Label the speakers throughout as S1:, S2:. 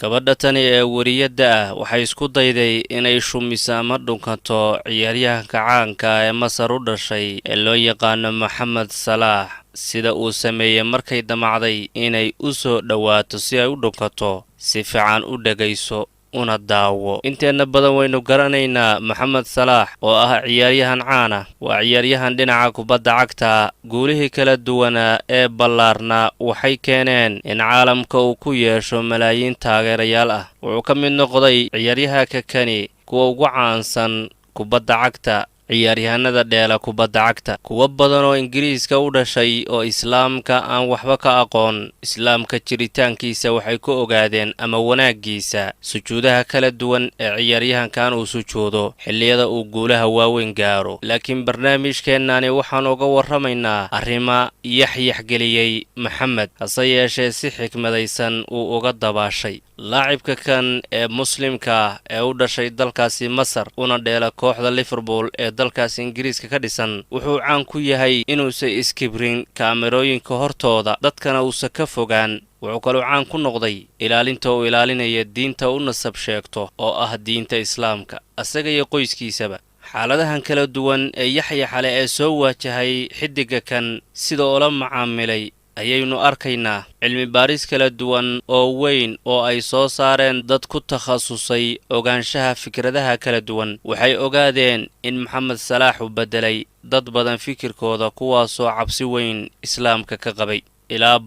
S1: gabadha tani ee wariyadda ah waxay isku dayday inay shumisa ama dhunkanto ciyaaryahanka caanka ee Masar u dhashay ee loo yaqaano Mohamed Salah sida uu sameeyay markay damacday inay u soo dhawaato si ay u dhunkato si fiican u dhagayso una daawo inteena badan waynu garanaynaa Mohamed Salah oo ah ciyaaryahan caan ah waa ciyaaryahan dhinaca kubadda cagta guulihii kala duwan ee ballaarna waxay keeneen in caalamka uu ku yeesho malaayiin taageerayaal ah wuxuu ka mid noqday ciyaaryahanka kani kuwa ugu caansan kubadda cagta ciyaaryahanada dheela kubadda cagta kuwa badan oo Ingiriiska u dhashay oo islaamka aan waxba ka aqoon islaamka jiritaankiisa waxay ku ogaadeen ama wanaagiisa sujuudaha kala duwan ee ciyaaryahankan uu sujuudo xilliyada uu guulaha waaweyn gaaro laakiin barnaamijkeenani waxaan uga warramaynaa arrimo yaxyax geliyay Mohamed hase yeeshee si xikmadaysan uu uga dabaashay laacibka kan ee muslimka ee u dhashay dalkaasi Masar una dheela kooxda Liverpool ee dalkaas Ingiriiska ka dhisan wuxuu caan ku yahay inuusan iskibrin kaamirooyinka hortooda dadkana uusan ka fogaan wuxuu kaloo caan ku noqday ilaalinta uu ilaalinaya diinta u nasab sheegto oo ah diinta islaamka asaga iyo qoyskiisaba xaaladahan kala duwan ee yaxyaxale ee soo waajahay xidiga kan sida oo la macaamilay ayaynu arkaynaa cilmi baaris kala duwan oo weyn oo ay soo saareen dad ku takhasusay ogaanshaha fikradaha kala duwan waxay ogaadeen in Mohamed Salah uu bedelay dad badan fikirkooda kuwaasoo cabsi weyn islaamka ka qabay ilaa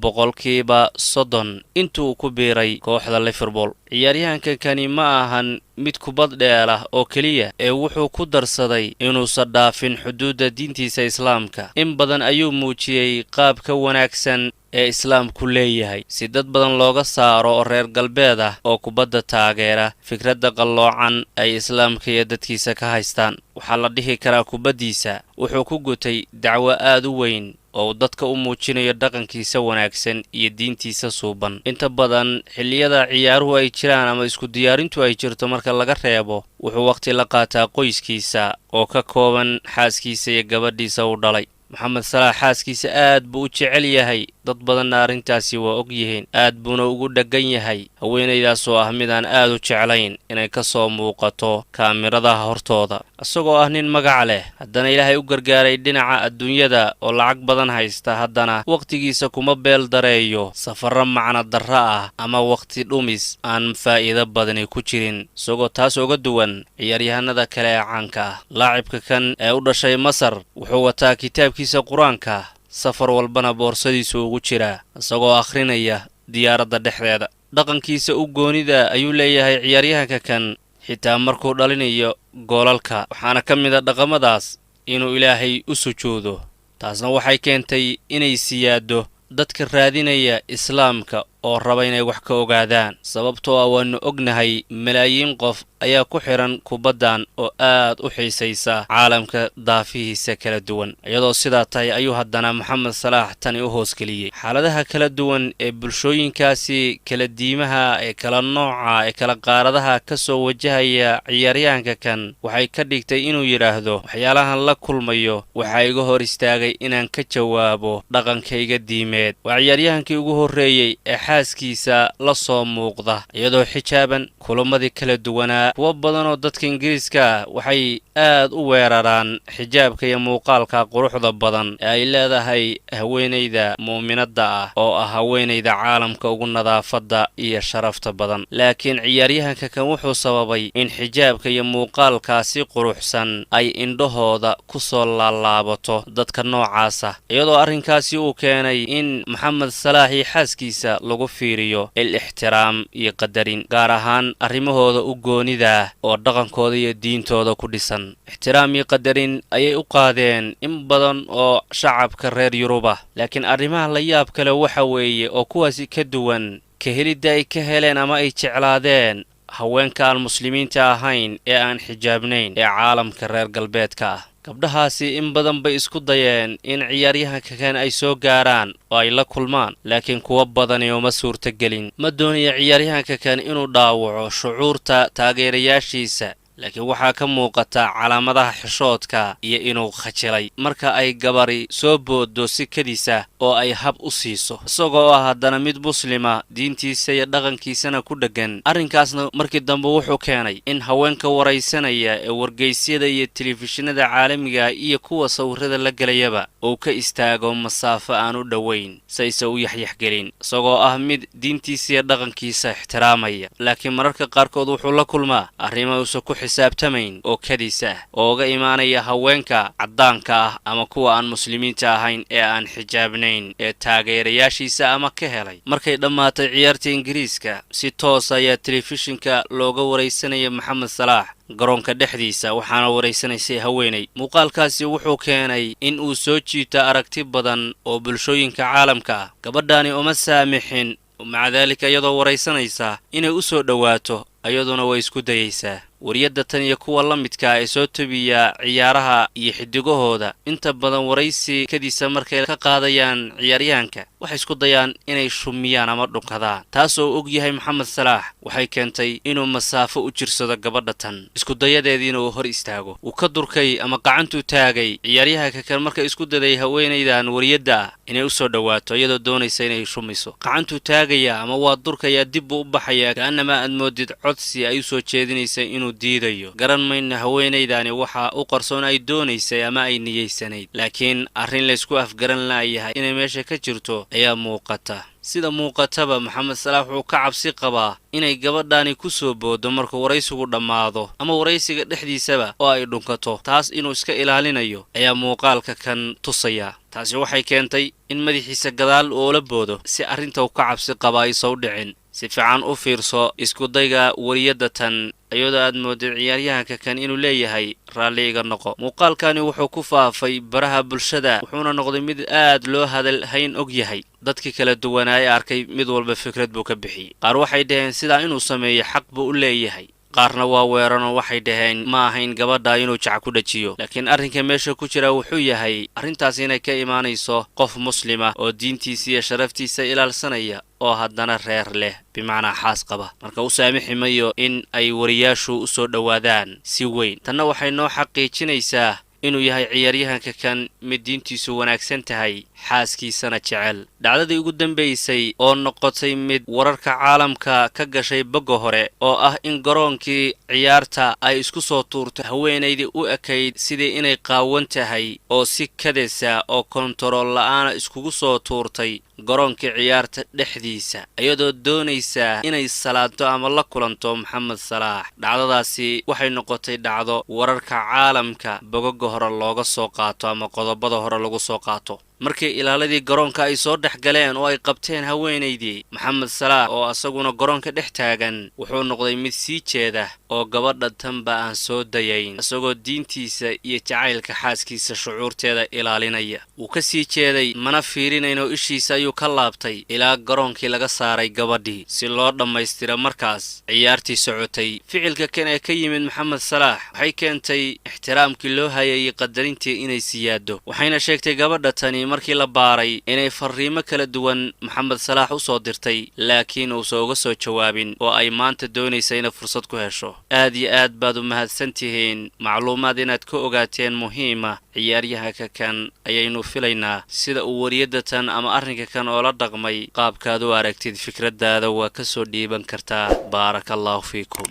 S1: 30% intuu ku biiray kooxda Liverpool ciyaaryahanka kani ma ahan mid kubad dheela oo kaliya ee wuxuu ku darsaday inuusan dhaafin xuduudda diintiisa islaamka in badan ayuu muujiyay qaab ka wanaagsan ee islaamku leeyahay si dad badan looga saaro oo reer galbeed ah oo kubadda taageera fikradda qalloocan ay islaamka iyo dadkiisa ka haystaan waxaa la dhihi karaa kubaddiisa wuxuu ku gutay dacwo aad u weyn oo dadka u muujinayo dhaqankiisa wanaagsan iyo diintiisa suuban inta badan xilliyada ciyaaruhu ay jiraan ama isku diyaarintu ay jirto marka laga reebo wuxuu waqti la qaataa qoyskiisa oo ka kooban xaaskiisa iyo gabadhiisa uu dhalay Mohamed Salah xaaskiisa aad buu u jecel yahay dad badanna arrintaasi waa og yihiin aad buuna ugu dhagan yahay haweenaydaas oo ah mid aan aad u jeclayn inay ka soo muuqato kaamiradaha hortooda isagoo ah nin magac leh haddana ilaahay u gargaaray dhinaca adduunyada oo lacag badan haysta haddana waqtigiisa kuma beel dareeyo safarro macna darra ah ama waqti dhumis aan faa'iido badani ku jirin isagoo taas uga duwan ciyaaryahanada kale ee caanka ah laacibka kan ee u dhashay Masar wuxuu wataa kitaabkiisa Quraanka safar walbana boorsadiisu ugu jira isagoo akhrinaya diyaaradda dhexdeeda dhaqankiisa u goonida ayuu leeyahay ciyaaryahanka kan xitaa markuu dhalinayo goolalka waxaana ka mid ah dhaqamadaas inuu ilaahay u sujuudo taasna waxay keentay inay siyaado dadka raadinaya islaamka oo raba inay wax ka ogaadaan sababtoo ah waanu ognahay malaayiin qof ayaa ku xiran kubaddan oo aad u xiisaysa caalamka daafihiisa kala duwan iyadoo sidaa tahay ayuu haddana Mohamed Salah tani u hoosgeliyay xaaladaha kala duwan ee bulshooyinkaasi kala diimaha ee kala nooca ee kala qaaradaha ka soo wajahaya ciyaaryahanka kan waxay ka dhigtay inuu yiraahdo waxyaalahan la kulmayo waxa iga hor istaagay inaan ka jawaabo dhaqankayga diimeed waa ciyaaryahankii ugu horeeyay ee xaaskiisa la soo muuqda iyadoo xijaaban kulamadii kala duwanaa kuwa badan oo dadka Ingiriiska waxay aad u weeraraan xijaabka iyo muuqaalka quruxda badan ee ay leedahay haweeneyda muuminada ah oo ah haweeneyda caalamka ugu nadaafada iyo sharafta badan laakiin ciyaaryahanka kan wuxuu sababay in xijaabka iyo muuqaalkaasi quruxsan ay indhahooda ku soo laalaabato dadka noocaas ah iyadoo arrinkaasi uu keenay in Mohamed Salah xaaskiisa lagu fiiriyo ixtiraam iyo qadarin gaar ahaan arrimahooda u goonida oo dhaqankooda iyo diintooda ku dhisan ixtiraam iyo qadarin ayay u qaadeen in badan oo shacabka reer Yuruba laakiin arrimaha la yaab kale waxa weeye oo kuwaasi ka duwan ka helidda ay ka heleen ama ay jeclaadeen haweenka aan muslimiinta ahayn ee aan xijaabnayn ee caalamka reer galbeedka ah gabdhahaasi in badan bay isku dayeen in ciyaaryahanka kan ay soo gaaraan oo ay la kulmaan laakiin kuwa badan uma suurtagelin ma doonayo ciyaaryahanka kan inuu dhaawaco shucuurta taageerayaashiisa laakiin waxaa ka muuqata calaamadaha xishoodka iyo inuu khajilay marka ay gabari soo booddo sikadiisa oo ay hab u siiso isagoo ah haddana mid muslima diintiisa iyo dhaqankiisana ku dheggan. arrinkaasna markii dambe wuxuu keenay in haweenka waraysanaya ee wargeysyada iyo telefishinada caalamiga iyo kuwa sawirrada la gelayaba uu ka istaago masaafo aan u dhowayn sayse u yaxyaxgelin isagoo ah mid diintiisa iyo dhaqankiisa ixtiraamaya. laakiin mararka qaarkood wuxuu la kulmaa arrimo uusan ku xisaabtamayn oo kadis ah oo uga imaanaya haweenka caddaanka ah ama kuwa aan muslimiinta ahayn ee aan xijaabnayn ee taageerayaashiisa ama ka helay. markay dhammaatay ciyaarta ingiriiska si toos ayaa telefishinka looga waraysanaya maxamed salaax garoonka dhexdiisa waxaana waraysanaysay haweenay. muuqaalkaasi wuxuu keenay in uu soo jiito aragti badan oo bulshooyinka caalamka ah. gabadhaani uma saamixin maca daalika iyadoo waraysanaysa inay u soo dhowaato ayaduna way isku dayaysaa. wariyadda tan iyo kuwa la midka ee soo tabiya ciyaaraha iyo xidigahooda inta badan waraysi kadiisa markay ka qaadayaan ciyaaryahanka waxay isku dayaan inay shumiyaan ama dhunkadaan. taasoo og yahay maxamed salaax waxay keentay inuu masaafo u jirsado gabadha tan isku dayadeediina uu hor istaago. uu ka durkay ama gacantuu taagay ciyaaryahanka kan markay isku daday haweenaydan wariyadda ah inay u soo dhowaato iyadoo doonaysa inay shumiso. gacantuu taagaya ama waa durkayaa dib buu u baxayaa kaanama aad moodid codsi ay u soo jeedinaysa inuu diidayo. garan mayna haweenaydani waxa u qarsoon ay doonaysay ama ay niyeysanayd laakiin arrin laysku afgaran la'yahay inay meesha ka jirto ayaa muuqata. sida muuqataba maxamed salaax wuxuu ka cabsi qabaa inay gabadhaani ku soo booddo markuu waraysigu dhammaado ama waraysiga dhexdiisaba oo ay dhunkato. taas inuu iska ilaalinayo ayaa muuqaalka kan tusaya. taasi waxay keentay in madaxiisa gadaal oola boodo si arrinta uu ka cabsi qaba aysan u dhicin. si fiican u fiirso iskudayga wariyadda tan iyadoo aad moodid ciyaaryahanka kan inuu leeyahay raalli iga noqo. muuqaalkani wuxuu ku faafay baraha bulshada wuxuuna noqday mid aad loo hadal hayn og yahay. dadkii kala duwanaaye arkay mid walba fikrad buu ka bixiyey. qaar waxay dhaheen sidaa inuu sameeyo xaq buu u leeyahay. qaarna waa weerano waxay dhaheen ma ahayn gabadha inuu jac ku dhajiyo. laakiin arrinka meesha ku jira wuxuu yahay arrintaas inay ka imaanayso qof muslima oo diintiisa iyo sharaftiisa ilaalsanaya oo haddana reer leh bimacnaa xaas qaba. marka u saamixi mayo in ay wariyaashu u soo dhowaadaan si weyn. tanna waxay noo xaqiijinaysaa inuu yahay ciyaaryahanka kan mid diintiisu wanaagsan tahay xaaskiisana jecel. dhacdadii ugu dambaysay oo noqotay mid wararka caalamka ka gashay bogga hore oo ah in garoonkii ciyaarta ay isku soo tuurto haweenaydii u ekayd sidii inay qaawan tahay oo si kadesa oo kontarool la'aana iskugu soo tuurtay garoonkii ciyaarta dhexdiisa iyadoo doonaysa inay salaado ama la kulanto maxamed salaax. dhacdadaasi waxay noqotay dhacdo wararka caalamka bogagga hore looga soo qaato ama qodobada hore lagu soo qaato. markii ilaaladii garoonka ay soo dhex galeen oo ay qabteen haweenaydii maxamed salaax oo asaguna garoonka dhex taagan wuxuu noqday mid sii jeeda oo gabadha tanba aan soo dayayn isagoo diintiisa iyo jacaylka xaaskiisa shucuurteeda ilaalinaya. wuu ka sii jeeday mana fiirinaynoo ishiisa ayuu ka laabtay ilaa garoonkii laga saaray gabadhii si loo dhammaystira markaas ciyaartii socotay. ficilka kan ee ka yimid maxamed salaax waxay keentay ixtiraamkii loo hayay qadarintii inay siyaado. waxayna sheegtay gabadha tani markii la baaray inay fariimo kala duwan maxamed salaax u soo dirtay laakiin uusan uga soo jawaabin oo ay maanta doonaysa inay fursad ku hesho. aad iyo aad baad u mahadsan tihiin macluumaad inaad ka ogaateen muhiima ciyaaryahanka kan ayaynu filaynaa sida uu wariyadda tan ama arrinka kan oo la dhaqmay. qaabkaad u aragtid fikradaada waa ka soo dhiiban kartaa. baaraka allaahu fiikum.